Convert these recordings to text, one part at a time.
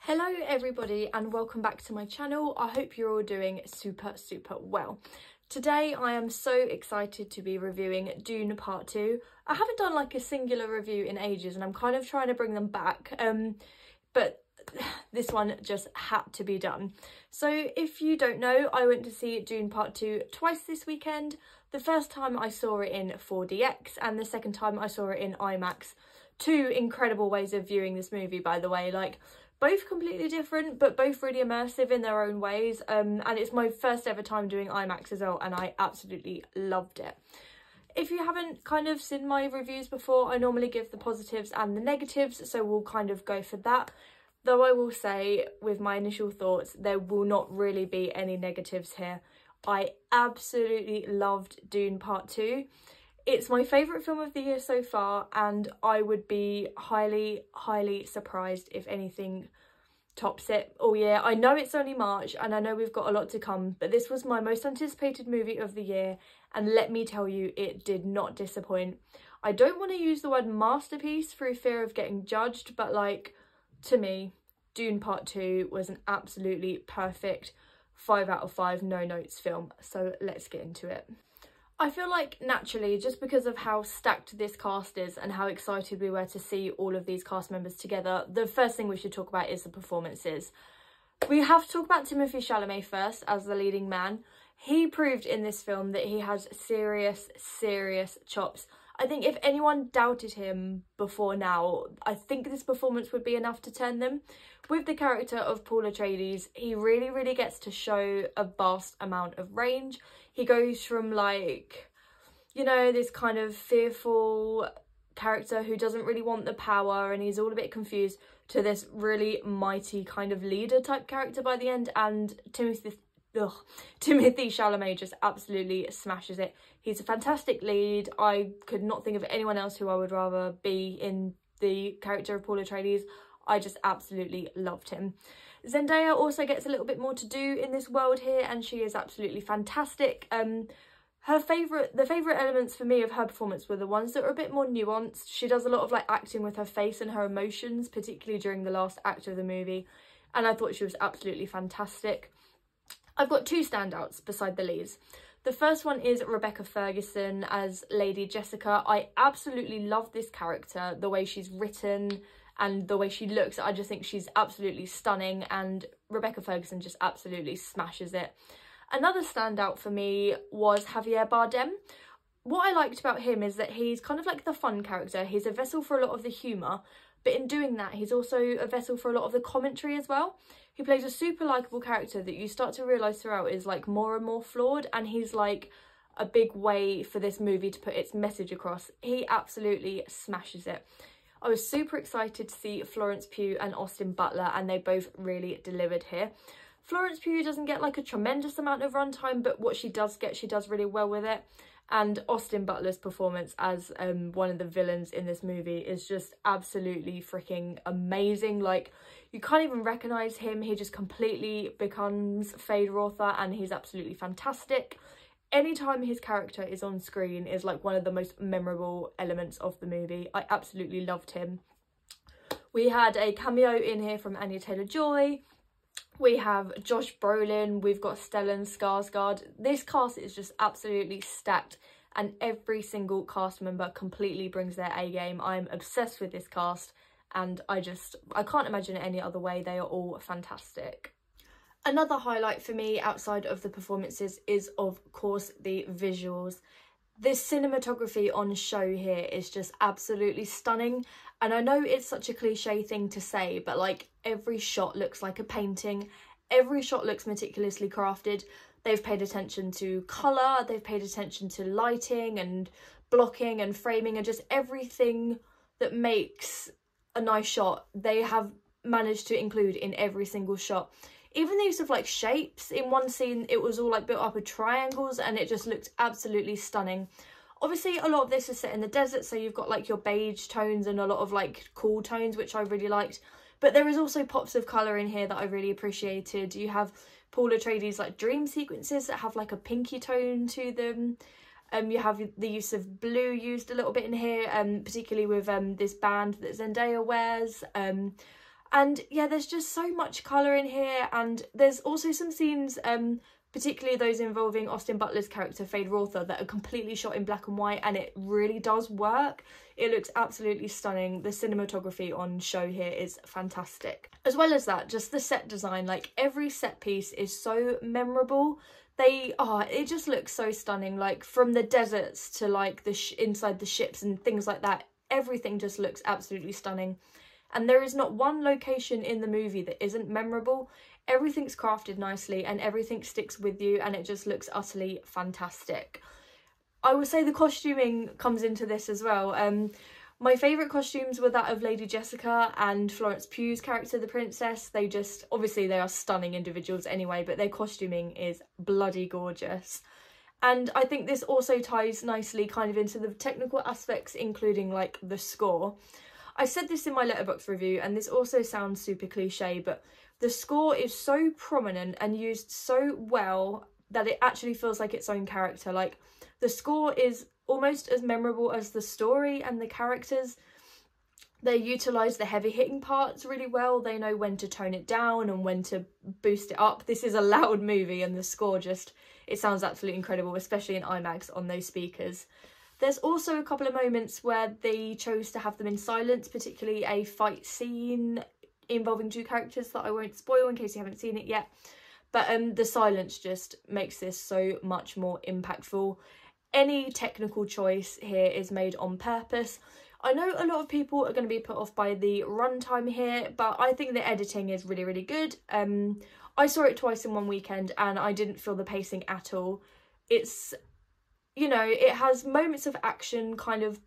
Hello everybody and welcome back to my channel. I hope you're all doing super well. Today I am so excited to be reviewing Dune Part 2. I haven't done like a singular review in ages and I'm kind of trying to bring them back, but this one just had to be done. So if you don't know, I went to see Dune Part 2 twice this weekend. The first time I saw it in 4DX and the second time I saw it in IMAX. Two incredible ways of viewing this movie, by the way, like both completely different but both really immersive in their own ways, and it's my first ever time doing IMAX as well and I absolutely loved it. If you haven't kind of seen my reviews before, I normally give the positives and the negatives, so we'll kind of go for that. Though I will say, with my initial thoughts, there will not really be any negatives here. I absolutely loved Dune Part 2. It's my favourite film of the year so far, and I would be highly surprised if anything tops it all year. I know it's only March and I know we've got a lot to come, but this was my most anticipated movie of the year, and let me tell you, it did not disappoint. I don't want to use the word masterpiece through fear of getting judged, but like, to me, Dune Part 2 was an absolutely perfect 5 out of 5 no notes film, so let's get into it. I feel like naturally, just because of how stacked this cast is and how excited we were to see all of these cast members together, the first thing we should talk about is the performances. We have to talk about Timothée Chalamet first as the leading man. He proved in this film that he has serious chops. I think if anyone doubted him before now, I think this performance would be enough to turn them. With the character of Paul Atreides, he really gets to show a vast amount of range. He goes from, like, you know, this kind of fearful character who doesn't really want the power and he's all a bit confused, to this really mighty kind of leader type character by the end, and Timothée Chalamet just absolutely smashes it. He's a fantastic lead. I could not think of anyone else who I would rather be in the character of Paul Atreides. I just absolutely loved him. Zendaya also gets a little bit more to do in this world here, and she is absolutely fantastic. The favourite elements for me of her performance were the ones that were a bit more nuanced. She does a lot of like acting with her face and her emotions, particularly during the last act of the movie, and I thought she was absolutely fantastic. I've got two standouts beside the leads. The first one is Rebecca Ferguson as Lady Jessica. I absolutely love this character, the way she's written and the way she looks. I just think she's absolutely stunning, and Rebecca Ferguson just absolutely smashes it. Another standout for me was Javier Bardem. What I liked about him is that he's kind of like the fun character. He's a vessel for a lot of the humour, but in doing that, he's also a vessel for a lot of the commentary as well. He plays a super likeable character that you start to realise throughout is like more and more flawed, and he's like a big way for this movie to put its message across. He absolutely smashes it. I was super excited to see Florence Pugh and Austin Butler, and they both really delivered here. Florence Pugh doesn't get like a tremendous amount of runtime, but what she does get, she does really well with it. And Austin Butler's performance as one of the villains in this movie is just absolutely freaking amazing. Like, you can't even recognise him. He just completely becomes Feyd-Rautha, and he's absolutely fantastic. Anytime his character is on screen is like one of the most memorable elements of the movie. I absolutely loved him. We had a cameo in here from Anya Taylor-Joy. We have Josh Brolin, we've got Stellan Skarsgård. This cast is just absolutely stacked, and every single cast member completely brings their A game. I'm obsessed with this cast, and I can't imagine it any other way. They are all fantastic. Another highlight for me outside of the performances is, of course, the visuals. This cinematography on show here is just absolutely stunning, and I know it's such a cliche thing to say, but like, every shot looks like a painting. Every shot looks meticulously crafted. They've paid attention to colour, they've paid attention to lighting and blocking and framing, and just everything that makes a nice shot they have managed to include in every single shot. Even the use of like shapes. In one scene it was all like built up with triangles, and it just looked absolutely stunning. Obviously a lot of this is set in the desert, so you've got like your beige tones and a lot of like cool tones, which I really liked, but there is also pops of colour in here that I really appreciated. You have Paul Atreides like dream sequences that have like a pinky tone to them. You have the use of blue used a little bit in here, particularly with this band that Zendaya wears. And yeah, there's just so much colour in here, and there's also some scenes, particularly those involving Austin Butler's character Fade Rother, that are completely shot in black and white, and it really does work. It looks absolutely stunning. The cinematography on show here is fantastic. As well as that, just the set design, like every set piece is so memorable. It just looks so stunning, like from the deserts to like the inside the ships and things like that. Everything just looks absolutely stunning. And there is not one location in the movie that isn't memorable. Everything's crafted nicely and everything sticks with you, and it just looks utterly fantastic. I would say the costuming comes into this as well. My favourite costumes were that of Lady Jessica and Florence Pugh's character, the princess. Obviously they are stunning individuals anyway, but their costuming is bloody gorgeous. And I think this also ties nicely kind of into the technical aspects, including like the score. I said this in my Letterboxd review, and this also sounds super cliche, but the score is so prominent and used so well that it actually feels like its own character. Like, the score is almost as memorable as the story and the characters. They utilise the heavy hitting parts really well. They know when to tone it down and when to boost it up. This is a loud movie, and the score it sounds absolutely incredible, especially in IMAX on those speakers. There's also a couple of moments where they chose to have them in silence, particularly a fight scene involving two characters that I won't spoil in case you haven't seen it yet. But the silence just makes this so much more impactful. Any technical choice here is made on purpose. I know a lot of people are going to be put off by the runtime here, but I think the editing is really, really good. I saw it twice in one weekend and I didn't feel the pacing at all. It's, you know, it has moments of action kind of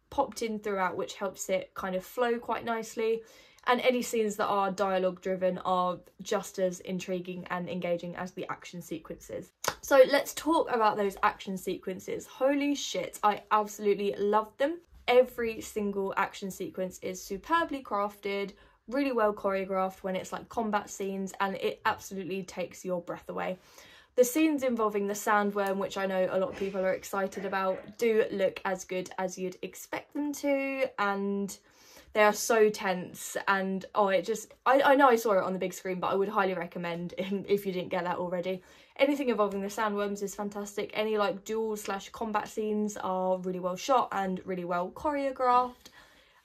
popped in throughout, which helps it kind of flow quite nicely. And any scenes that are dialogue driven are just as intriguing and engaging as the action sequences. So let's talk about those action sequences. Holy shit, I absolutely loved them. Every single action sequence is superbly crafted, really well choreographed when it's like combat scenes, and it absolutely takes your breath away. The scenes involving the sandworm, which I know a lot of people are excited about, do look as good as you'd expect them to, and they are so tense. And I know I saw it on the big screen, but I would highly recommend if you didn't get that already. Anything involving the sandworms is fantastic. Any like duel/combat scenes are really well shot and really well choreographed.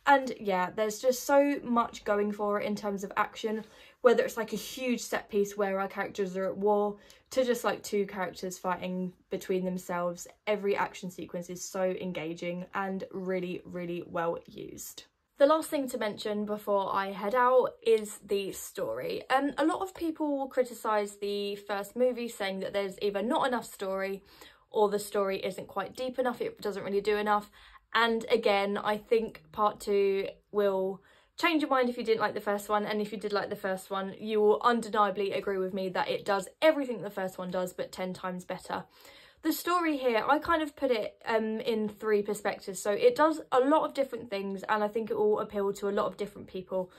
And yeah, there's just so much going for it in terms of action, whether it's like a huge set piece where our characters are at war to just like two characters fighting between themselves. Every action sequence is so engaging and really, really well used. The last thing to mention before I head out is the story. A lot of people will criticise the first movie, saying that there's either not enough story or the story isn't quite deep enough, it doesn't really do enough. And again, I think part 2 will change your mind if you didn't like the first one, and if you did like the first one, you will undeniably agree with me that it does everything the first one does, but 10 times better. The story here, I kind of put it in 3 perspectives. So it does a lot of different things, and I think it will appeal to a lot of different people.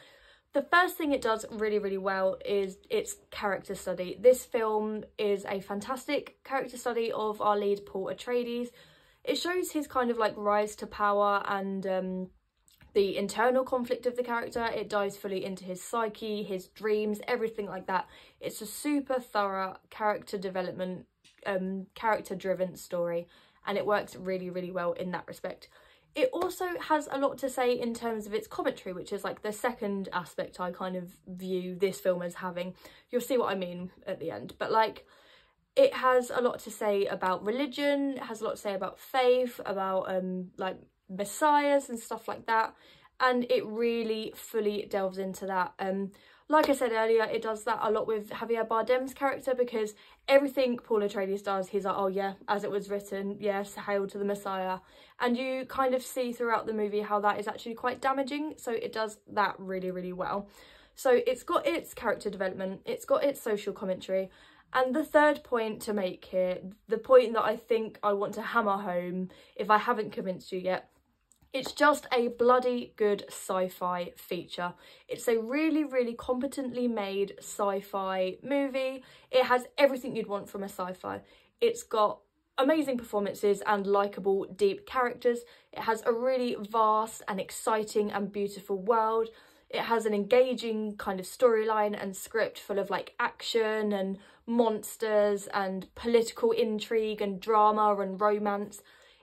The first thing it does really, really well is its character study. This film is a fantastic character study of our lead, Paul Atreides. It shows his kind of like rise to power and the internal conflict of the character. It dives fully into his psyche, his dreams, everything like that. It's a super thorough character development, character-driven story, and it works really, really well in that respect. It also has a lot to say in terms of its commentary, which is like the second aspect I kind of view this film as having. You'll see what I mean at the end, but like, it has a lot to say about religion, it has a lot to say about faith, about like messiahs and stuff like that, and it really fully delves into that. Like I said earlier, it does that a lot with Javier Bardem's character, because everything Paul Atreides does, he's like, oh yeah, as it was written, yes, hail to the Messiah. And you kind of see throughout the movie how that is actually quite damaging, so it does that really, really well. So it's got its character development, it's got its social commentary, and the third point to make here, the point that I think I want to hammer home if I haven't convinced you yet, it's just a bloody good sci-fi feature. It's a really, really competently made sci-fi movie. It has everything you'd want from a sci-fi. It's got amazing performances and likeable, deep characters. It has a really vast and exciting and beautiful world. It has an engaging kind of storyline and script full of like action and monsters and political intrigue and drama and romance.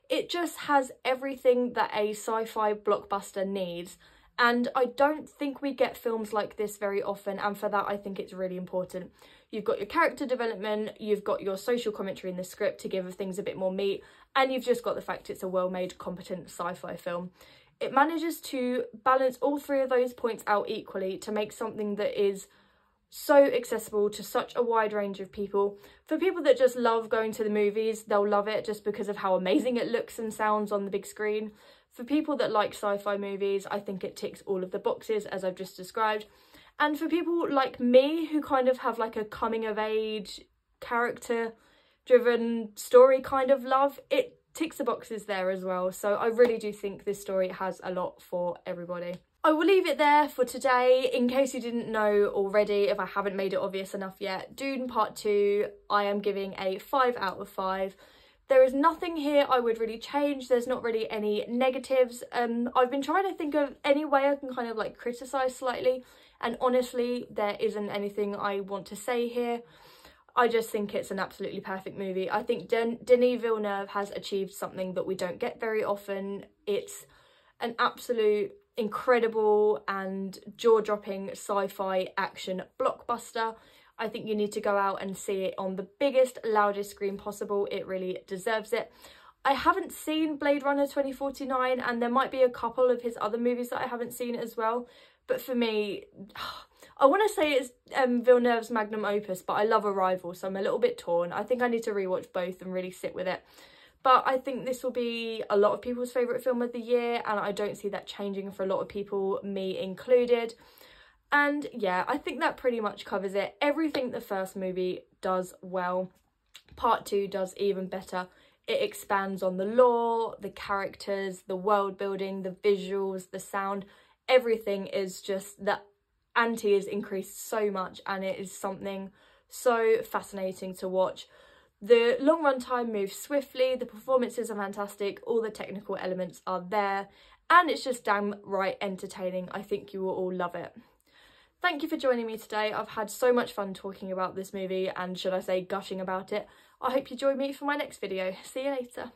It just has everything that a sci-fi blockbuster needs. And I don't think we get films like this very often, and for that I think it's really important. You've got your character development, you've got your social commentary in the script to give things a bit more meat, and you've just got the fact it's a well-made, competent sci-fi film. It manages to balance all three of those points out equally to make something that is so accessible to such a wide range of people. For people that just love going to the movies, they'll love it just because of how amazing it looks and sounds on the big screen. For people that like sci-fi movies, I think it ticks all of the boxes as I've just described. And for people like me who kind of have like a coming of age, character driven story kind of love, it ticks the boxes there as well. So I really do think this story has a lot for everybody. I will leave it there for today. In case you didn't know already, if I haven't made it obvious enough yet, Dune Part 2, I am giving a 5 out of 5. There is nothing here I would really change. There's not really any negatives. I've been trying to think of any way I can kind of like criticise slightly, and honestly there isn't anything I want to say here. I just think it's an absolutely perfect movie. I think Denis Villeneuve has achieved something that we don't get very often. It's an absolute incredible and jaw-dropping sci-fi action blockbuster. I think you need to go out and see it on the biggest, loudest screen possible. It really deserves it. I haven't seen Blade Runner 2049, and there might be a couple of his other movies that I haven't seen as well. But for me, I want to say it's Villeneuve's magnum opus, but I love Arrival, so I'm a little bit torn. I think I need to rewatch both and really sit with it. But I think this will be a lot of people's favourite film of the year, and I don't see that changing for a lot of people, me included. And yeah, I think that pretty much covers it. Everything the first movie does well, Part 2 does even better. It expands on the lore, the characters, the world building, the visuals, the sound. Everything is just, the ante is increased so much, and it is something so fascinating to watch. The long run time moves swiftly, the performances are fantastic, all the technical elements are there, and it's just damn right entertaining. I think you will all love it. Thank you for joining me today. I've had so much fun talking about this movie, and should I say gushing about it. I hope you join me for my next video. See you later.